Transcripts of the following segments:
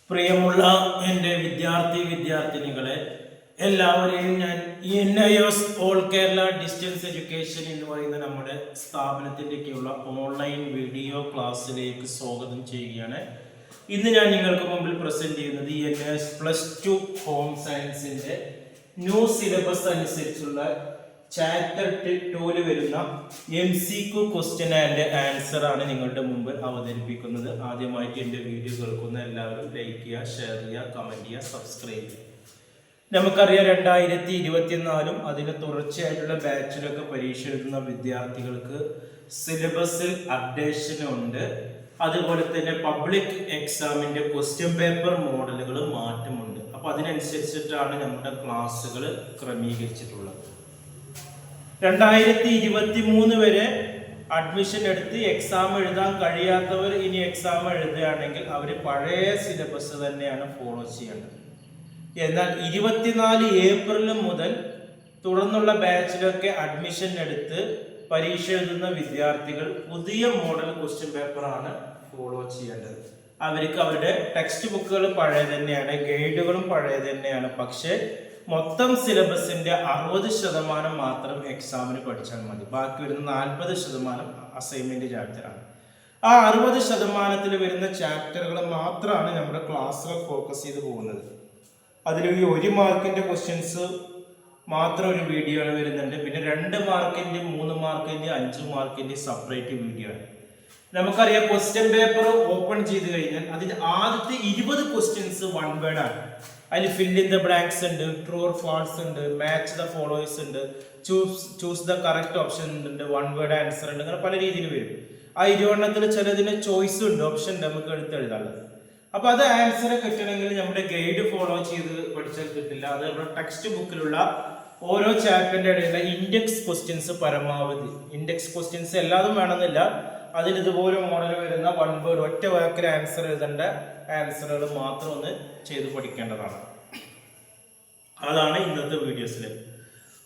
പ്രിയമുള്ള എൻ്റെ വിദ്യാർത്ഥിനികളെ എല്ലാവരെയും ഞാൻ NIOS all Kerala distance education എന്ന് പറയുന്ന നമ്മുടെ സ്ഥാപനത്തിൻ്റെയൊക്കെയുള്ള ഓൺലൈൻ വീഡിയോ ക്ലാസ്സിലേക്ക് സ്വാഗതം ചെയ്യുകയാണ്. ഇന്ന് ഞാൻ നിങ്ങൾക്ക് മുമ്പിൽ പ്രസന്റ് ചെയ്യുന്നത് NIOS +2 ഹോം സയൻസിൻ്റെ ന്യൂ സിലബസ് അനുസരിച്ചുള്ള ചാപ്റ്റർ 2 വരുന്ന MCQ ക്വസ്റ്റ്യൻ ആൻഡ് ആൻസർ ആണ് നിങ്ങളുടെ മുമ്പ് അവതരിപ്പിക്കുന്നത്. ആദ്യമായിട്ട് എൻ്റെ വീഡിയോ കേൾക്കുന്ന എല്ലാവരും ലൈക്ക് ചെയ്യുക, ഷെയർ ചെയ്യുക, കമൻറ്റ് ചെയ്യുക, സബ്സ്ക്രൈബ് ചെയ്യുക. നമുക്കറിയാം 2024 അതിന് തുടർച്ചയായിട്ടുള്ള ബാച്ചിലൊക്കെ പരീക്ഷ എഴുതുന്ന വിദ്യാർത്ഥികൾക്ക് സിലബസിൽ അപ്ഡേഷൻ ഉണ്ട്. അതുപോലെ തന്നെ പബ്ലിക് എക്സാമിൻ്റെ ക്വസ്റ്റ്യൻ പേപ്പർ മോഡലുകൾ മാറ്റമുണ്ട്. അപ്പോൾ അതിനനുസരിച്ചിട്ടാണ് നമ്മുടെ ക്ലാസ്സുകൾ ക്രമീകരിച്ചിട്ടുള്ളത്. 2023 വരെ അഡ്മിഷൻ എടുത്ത് എക്സാം എഴുതാൻ കഴിയാത്തവർ ഇനി എക്സാം എഴുതുകയാണെങ്കിൽ അവർ പഴയ സിലബസ് തന്നെയാണ് ഫോളോ ചെയ്യേണ്ടത്. എന്നാൽ 24 ഏപ്രിൽ മുതൽ തുടർന്നുള്ള ബാച്ചിലൊക്കെ അഡ്മിഷൻ എടുത്ത് പരീക്ഷ എഴുതുന്ന വിദ്യാർത്ഥികൾ പുതിയ മോഡൽ ക്വസ്റ്റ്യൻ പേപ്പറാണ് ഫോളോ ചെയ്യേണ്ടത്. അവർക്ക് അവരുടെ ടെക്സ്റ്റ് ബുക്കുകൾ പഴയ തന്നെയാണ്, ഗൈഡുകളും പഴയ തന്നെയാണ്. പക്ഷേ മൊത്തം സിലബസിന്റെ 60% മാത്രം എക്സാമിന് പഠിച്ചാൽ മതി. ബാക്കി വരുന്ന 40% അസൈൻമെന്റ് ചാപ്റ്ററാണ്. ആ 60% വരുന്ന ചാപ്റ്ററുകൾ മാത്രമാണ് നമ്മുടെ ക്ലാസ്സിൽ ഫോക്കസ് ചെയ്ത് പോകുന്നത്. അതിൽ 1 മാർക്കിന്റെ ക്വസ്റ്റ്യൻസ് മാത്രം ഒരു വീഡിയോ ആണ് വരുന്നുണ്ട്. പിന്നെ 2 മാർക്കിന്റെ 3 മാർക്കിന്റെ 5 മാർക്കിന്റെ സെപ്പറേറ്റ് വീഡിയോ ആണ്. നമുക്കറിയാം ക്വസ്റ്റ്യൻ പേപ്പർ ഓപ്പൺ ചെയ്ത് കഴിഞ്ഞാൽ അതിന്റെ ആദ്യത്തെ 20 ക്വസ്റ്റ്യൻസ് വൺ വേർഡ് ആണ്. അതിൽ ഫിൽ ഇൻ ദ ബ്ലാങ്ക്സ് ഉണ്ട്, ട്രൂ ഓർ ഫാൾസ് ഉണ്ട്, മാച്ച് ദ ഫോളോവേഴ്സ് ഉണ്ട്, ചൂസ് ദ കറക്റ്റ് ഓപ്ഷൻ ഉണ്ട്, വൺ വേർഡ് ആൻസർ ഉണ്ട്. അങ്ങനെ പല രീതിയിൽ വരും. ആ 20 ചിലതിന് ചോയ്സ് ഉണ്ട്, ഓപ്ഷൻ ഉണ്ട്, നമുക്ക് എടുത്ത് എഴുതാനുള്ളത്. അപ്പൊ അത് ആൻസർ കിട്ടണമെങ്കിൽ നമ്മുടെ ഗൈഡ് ഫോളോ ചെയ്ത് പഠിച്ചാൽ കിട്ടില്ല. അത് നമ്മുടെ ടെക്സ്റ്റ് ബുക്കിലുള്ള ഓരോ ചാപ്റ്ററിന്റെ ഇടയിലുള്ള ഇൻഡെക്സ് ക്വസ്റ്റ്യൻസ് പരമാവധി, ഇൻഡെക്സ് ക്വസ്റ്റ്യൻസ് എല്ലാതും വേണമെന്നില്ല, അതിന് ഇതുപോലെ മോഡൽ വരുന്ന വൺ വേർഡ് ഒറ്റ വാക്കിൽ ആൻസർ എഴുതേണ്ട ആൻസറുകൾ മാത്രം ഒന്ന് ചെയ്ത് പഠിക്കേണ്ടതാണ്. അതാണ് ഇന്നത്തെ വീഡിയോസിൽ.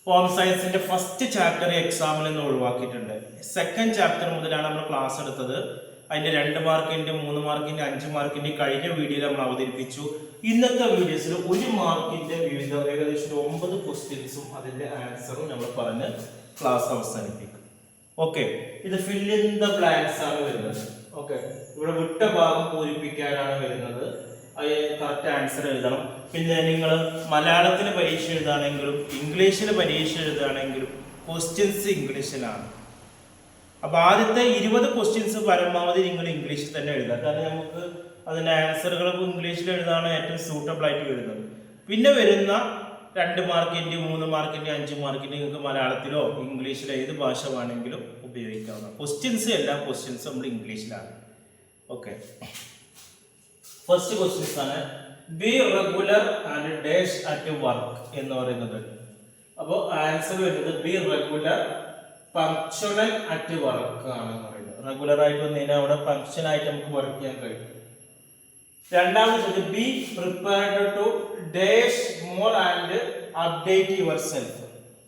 ഹോം സയൻസിന്റെ ഫസ്റ്റ് ചാപ്റ്റർ എക്സാമിൽ നിന്ന് ഒഴിവാക്കിയിട്ടുണ്ട്. സെക്കൻഡ് ചാപ്റ്റർ മുതലാണ് നമ്മൾ ക്ലാസ് എടുത്തത്. അതിന്റെ 2 മാർക്കിന്റെ 3 മാർക്കിന്റെ 5 മാർക്കിന്റെ കഴിഞ്ഞ വീഡിയോയിൽ നമ്മൾ അവതരിപ്പിച്ചു. ഇന്നത്തെ വീഡിയോസിൽ 1 മാർക്കിന്റെ വിവിധ ഏകദേശം 9 ക്വസ്റ്റ്യൻസും അതിന്റെ ആൻസറും നമ്മൾ പറഞ്ഞ് ക്ലാസ് അവസാനിപ്പിക്കും. ഓക്കെ, ഇത് ഫിൽ ഇൻ ദ ബ്ലാങ്ക്സ് ആണ് വരുന്നത്. ഓക്കെ, ഇവിടെ വിട്ട ഭാഗം പൂരിപ്പിക്കാനാണ് വരുന്നത്. അത് കറക്റ്റ് ആൻസർ എഴുതണം. പിന്നെ നിങ്ങൾ മലയാളത്തിൽ പരീക്ഷ എഴുതുകയാണെങ്കിലും ഇംഗ്ലീഷിൽ പരീക്ഷ എഴുതുകയാണെങ്കിലും ക്വസ്റ്റ്യൻസ് ഇംഗ്ലീഷിലാണ്. അപ്പൊ ആദ്യത്തെ 20 ക്വസ്റ്റ്യൻസ് പരമാവധി നിങ്ങൾ ഇംഗ്ലീഷിൽ തന്നെ എഴുതുക. കാരണം നമുക്ക് അതിന്റെ ആൻസറുകൾ ഇംഗ്ലീഷിൽ എഴുതാണ് ഏറ്റവും സൂട്ടബിൾ ആയിട്ട് വരുന്നത്. പിന്നെ വരുന്ന 2 മാർക്കിന്റെ 3 മാർക്കിന്റെ 5 മാർക്കിന്റെ നിങ്ങൾക്ക് മലയാളത്തിലോ ഇംഗ്ലീഷിലോ ഏത് ഭാഷ വേണമെങ്കിലും ഉപയോഗിക്കാവുന്ന ക്വസ്റ്റ്യൻസ്. എല്ലാ ക്വസ്റ്റ്യൻസും നമ്മൾ ഇംഗ്ലീഷിലാണ്. ഓക്കെ, ഫസ്റ്റ് ക്വസ്റ്റ്യൻസ് ആണ് B regular and dash at work എന്ന് പറയുന്നത്. അപ്പോൾ ആൻസർ വരുന്നത് B regular punctual at work ആണ് പറയുന്നത്. റെഗുലർ ആയിട്ട് വന്നതിന് അവിടെ ഫങ്ഷൻ ആയിട്ട് നമുക്ക് വർക്ക് ചെയ്യാൻ കഴിയും. രണ്ടാമത് be prepared to dash more and update yourself.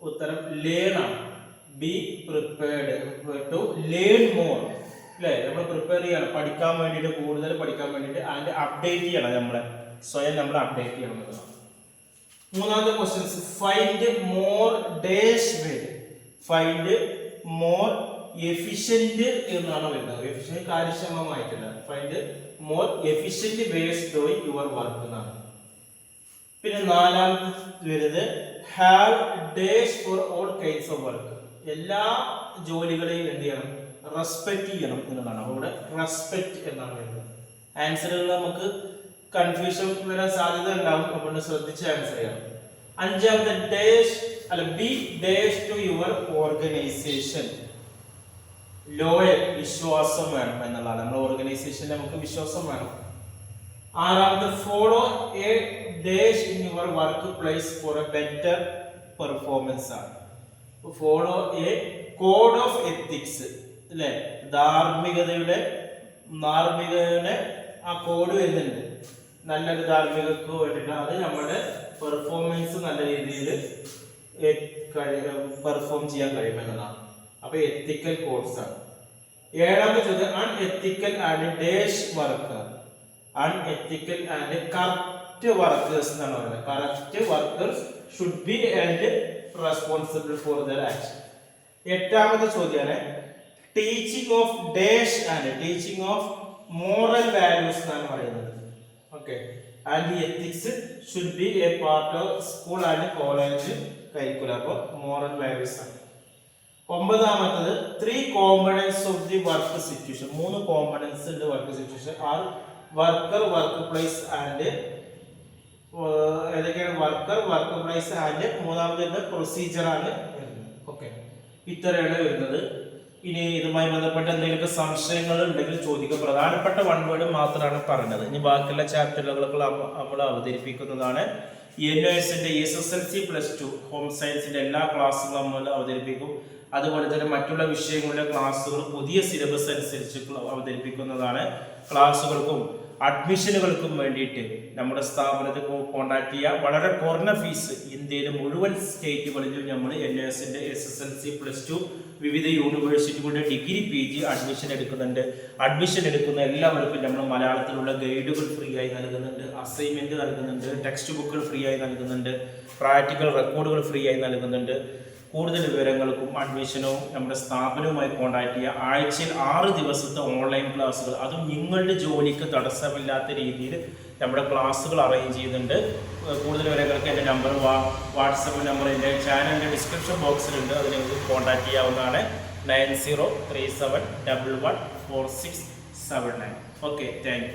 ഉത്തരം ലേൺ ആണ്. Be prepared to learn more, അല്ലേ? നമ്മൾ പ്രിപ്പയർ ചെയ്യണം പഠിക്കാൻ വേണ്ടിയിട്ട്, കൂടുതൽ പഠിക്കാൻ വേണ്ടിയിട്ട്. ആൻഡ് അപ്ഡേറ്റ് ചെയ്യണം, നമ്മളെ സ്വയം നമ്മൾ അപ്ഡേറ്റ് ചെയ്യണം എന്നതാണ്. മൂന്നാമത്തെ questions find more dash way. Find more efficient എന്നാണ് വരുന്നത്. എഫിഷ്യന്റ് കാര്യക്ഷമമായിട്ടില്ല. Find more efficient ways doing your work എന്നാണ്. പിന്നെ നാലാമത് വരുന്നത് have dash for all kinds of work. എല്ലാ ജോലികളെയും എന്ത് ചെയ്യണം? റെസ്പെക്ട് ചെയ്യണം എന്നതാണ്. അവിടെ റെസ്പെക്ട് എന്നാണ് വരുന്നത്. ആൻസറുകൾ നമുക്ക് കൺഫ്യൂഷൻ വരാൻ സാധ്യത ഉണ്ടാവും, അപ്പോൾ ശ്രദ്ധിച്ച് ആൻസർ ചെയ്യണം. അഞ്ചാമത്തെ ഡേഷ് അല്ല be dash to your organisation. Loyal, വിശ്വാസം വേണം എന്നുള്ളതാണ്. നമ്മുടെ ഓർഗനൈസേഷനിൽ നമുക്ക് വിശ്വാസം വേണം. ആറാമത്തെ follow a dash in your work place for a better performance ആണ്. Follow a code of ethics, അല്ലെ? ധാർമ്മികതയുടെ ആ കോഡ് വരുന്നുണ്ട്. നല്ലൊരു ധാർമ്മികക്ക് വേണ്ടിയിട്ട് അത് നമ്മുടെ പെർഫോമൻസ് നല്ല രീതിയിൽ പെർഫോം ചെയ്യാൻ കഴിയുമെന്നതാണ്. അപ്പൊ എത്തിക്കൽ കോഡ്സ് ആണ്. ഏഴാമത്തെ ചോദ്യം unethical and dash work. unethical and corrupt workers എന്നാണ് പറയുന്നത്. corrupt workers should be and responsible for their action. എട്ടാമത്തെ ചോദ്യമാണ് teaching of dash and teaching of moral values എന്നാണ് പറയുന്നത്. Okay, and ethics should be a part of school and college curriculum. അപ്പോൾ moral values ആണ്. ഒമ്പതാമത്തത് 3 components of the work situation. 3 components ഉണ്ട് work situation. Are worker, work place and ഏതൊക്കെയാണ്? Worker, work place and മൂന്നാമത് procedure ആണ്. Okay, ഇത്രയാണ് വരുന്നത്. ഇനി ഇതുമായി ബന്ധപ്പെട്ട എന്തെങ്കിലുമൊക്കെ സംശയങ്ങൾ ഉണ്ടെങ്കിൽ ചോദിക്കുക. പ്രധാനപ്പെട്ട 1 വേർഡ് മാത്രമാണ് പറഞ്ഞത്. ഇനി ബാക്കിയുള്ള ചാപ്റ്ററുകളൊക്കെ നമ്മൾ അവതരിപ്പിക്കുന്നതാണ്. NOSന്റെ SSLC +2 ഹോം സയൻസിന്റെ എല്ലാ ക്ലാസ്സുകളും നമ്മൾ അവതരിപ്പിക്കും. അതുപോലെ തന്നെ മറ്റുള്ള വിഷയങ്ങളുടെ ക്ലാസ്സുകൾ പുതിയ സിലബസ് അനുസരിച്ച് അവതരിപ്പിക്കുന്നതാണ്. ക്ലാസ്സുകൾക്കും അഡ്മിഷനുകൾക്കും വേണ്ടിയിട്ട് നമ്മുടെ സ്ഥാപനത്തിൽ കോൺടാക്ട് ചെയ്യുക. വളരെ കുറഞ്ഞ ഫീസ് ഇന്ത്യയിലെ മുഴുവൻ സ്റ്റേറ്റുകളിലും നമ്മൾ NOSന്റെ SSLC +2 വിവിധ യൂണിവേഴ്സിറ്റികളുടെ ഡിഗ്രി PG അഡ്മിഷൻ എടുക്കുന്നുണ്ട്. അഡ്മിഷൻ എടുക്കുന്ന എല്ലാവർക്കും നമ്മൾ മലയാളത്തിലുള്ള ഗൈഡുകൾ ഫ്രീ ആയി നൽകുന്നുണ്ട്, അസൈൻമെന്റ് നൽകുന്നുണ്ട്, ടെക്സ്റ്റ് ബുക്കുകൾ ഫ്രീ ആയി നൽകുന്നുണ്ട്, പ്രാക്ടിക്കൽ റെക്കോർഡുകൾ ഫ്രീ ആയി നൽകുന്നുണ്ട്. കൂടുതൽ വിവരങ്ങൾക്കും അഡ്മിഷനും നമ്മുടെ സ്ഥാപനവുമായി കോൺടാക്ട് ചെയ്യുക. ആഴ്ചയിൽ 6 ദിവസത്തെ ഓൺലൈൻ ക്ലാസ്സുകൾ, അതും നിങ്ങളുടെ ജോലിക്ക് തടസ്സമില്ലാത്ത രീതിയിൽ നമ്മുടെ ക്ലാസ്സുകൾ അറേഞ്ച് ചെയ്യുന്നുണ്ട്. കൂടുതൽ വിവരങ്ങൾക്ക് എൻ്റെ നമ്പർ വാട്സപ്പ് നമ്പർ എൻ്റെ ചാനലിൻ്റെ ഡിസ്ക്രിപ്ഷൻ ബോക്സിലുണ്ട്. അതിൽ നിങ്ങൾക്ക് കോൺടാക്ട് ചെയ്യാവുന്നതാണ്. 9037114679. Okay, thank you.